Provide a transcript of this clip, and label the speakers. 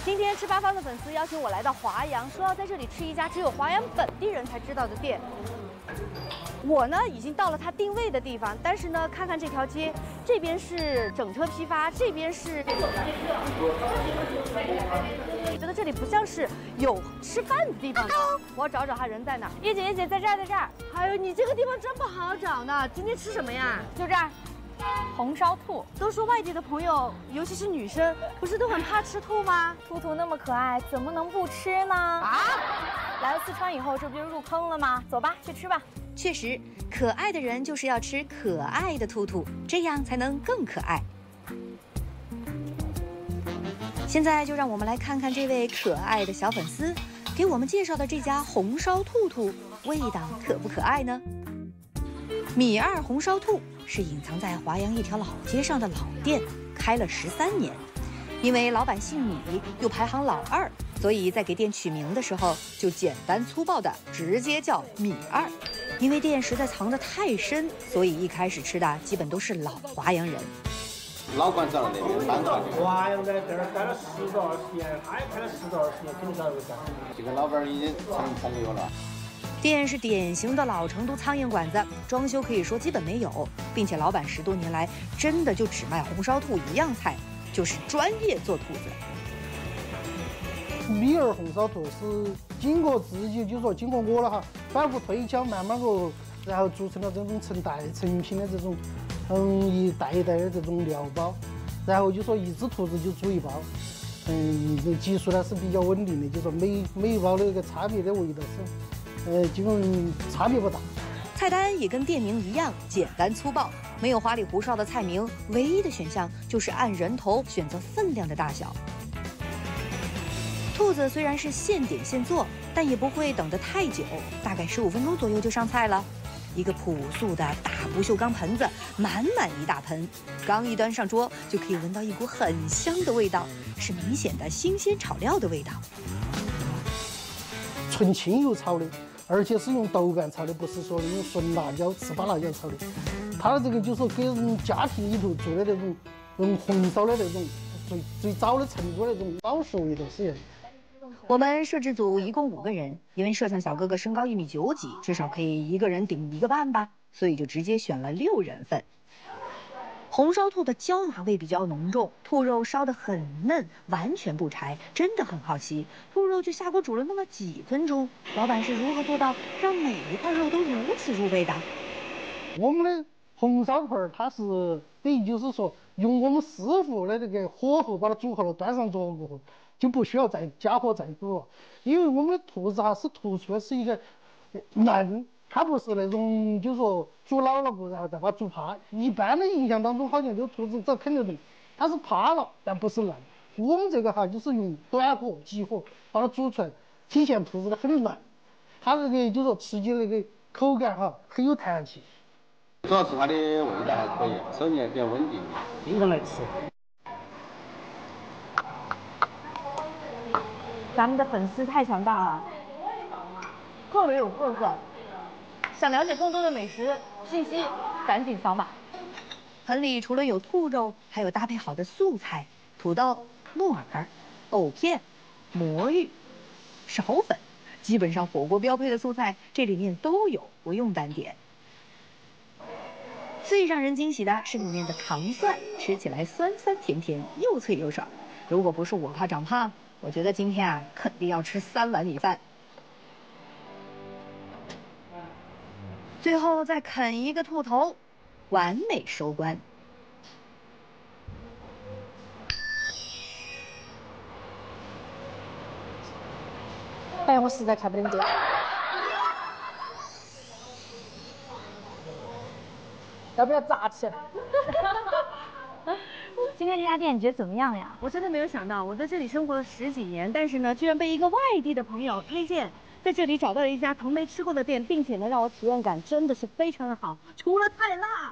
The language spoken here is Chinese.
Speaker 1: 今天吃八方的粉丝邀请我来到华阳，说要在这里吃一家只有华阳本地人才知道的店。我呢已经到了他定位的地方，但是呢，看看这条街，这边是整车批发，这边是。觉得这里不像是有吃饭的地方。我要找找他人在哪。叶姐，叶姐，在这儿，在这儿。哎呦，你这个地方真不好找呢。今天吃什么呀？就这儿。 红烧兔，都说外地的朋友，尤其是女生，不是都很怕吃兔吗？
Speaker 2: 兔兔那么可爱，怎么能不吃呢？啊！来了四川以后，这不就入坑了吗？走吧，去吃吧。
Speaker 3: 确实，可爱的人就是要吃可爱的兔兔，这样才能更可爱。现在就让我们来看看这位可爱的小粉丝给我们介绍的这家红烧兔兔，味道可不可爱呢？米二红烧兔。 是隐藏在华阳一条老街上的老店，开了13年。因为老板姓米，又排行老二，所以在给店取名的时候就简单粗暴的直接叫米二。因为店实在藏得太深，所以一开始吃的基本都是老华阳人。
Speaker 4: 老馆长那边搬过去。
Speaker 5: 华阳在这儿待了10多20年，他也开了10多20年，肯定在这干。
Speaker 4: 就跟老板已经成朋友了。
Speaker 3: 店是典型的老成都苍蝇馆子，装修可以说基本没有，并且老板10多年来真的就只卖红烧兔一样菜，就是专业做兔子。
Speaker 5: 米二红烧兔是经过自己就说经过我了哈，反复推敲，慢慢个，然后做成了这种成袋成品的这种，一袋一袋的这种料包，然后就说一只兔子就煮一包，技术呢是比较稳定的，就说每一包的一个差别的味道是。 基本差别不大。
Speaker 3: 菜单也跟店名一样，简单粗暴，没有花里胡哨的菜名，唯一的选项就是按人头选择分量的大小。兔子虽然是现点现做，但也不会等得太久，大概15分钟左右就上菜了。一个朴素的大不锈钢盆子，满满一大盆，刚一端上桌就可以闻到一股很香的味道，是明显的新鲜炒料的味道。
Speaker 5: 纯清油炒的。 而且是用豆瓣炒的，不是说用纯辣椒、糍粑辣椒炒的。它这个就是说给人家庭里头做的那种红烧的那种最早的成都那种老式味道是。
Speaker 3: 我们摄制组一共5个人，因为摄像小哥哥身高1米9几，至少可以一个人顶1个半吧，所以就直接选了6人份。 红烧兔的椒麻味比较浓重，兔肉烧得很嫩，完全不柴，真的很好奇，兔肉就下锅煮了那么几分钟，老板是如何做到让每一块肉都如此入味的？
Speaker 5: 我们的红烧兔儿，它是等于就是说用我们师傅的这个火候把它煮好了，端上桌过后就不需要再加火再煮了，因为我们的兔子是突出的是一个嫩。 它不是那种，就是说煮老了过，然后再把它煮趴。一般的印象当中，好像这兔子只要啃得动，它是趴了，但不是嫩。我们这个哈，就是用短火、急火把它煮出来，体现兔子的很嫩。它这个就是说吃起那个口感哈，很有弹性。
Speaker 4: 主要是它的味道还可以，手面比较稳定。
Speaker 5: 经常来吃。
Speaker 1: 咱们的粉丝太强大了，特别有特色。 想了解更多的美食信息，赶紧扫码。
Speaker 3: 盆里除了有兔肉，还有搭配好的素菜，土豆、木耳、藕片、魔芋、苕粉，基本上火锅标配的素菜这里面都有，不用单点。最让人惊喜的是里面的糖蒜，吃起来酸酸甜甜，又脆又爽。如果不是我怕长胖，我觉得今天啊肯定要吃3碗米饭。 最后再啃一个兔头，完美收官。
Speaker 2: 哎，我实在看不懂这。要不要炸起来？
Speaker 1: 今天这家店你觉得怎么样呀？我真的没有想到，我在这里生活了10几年，但是呢，居然被一个外地的朋友推荐，在这里找到了一家从没吃过的店，并且呢，让我体验感真的是非常的好，除了太辣。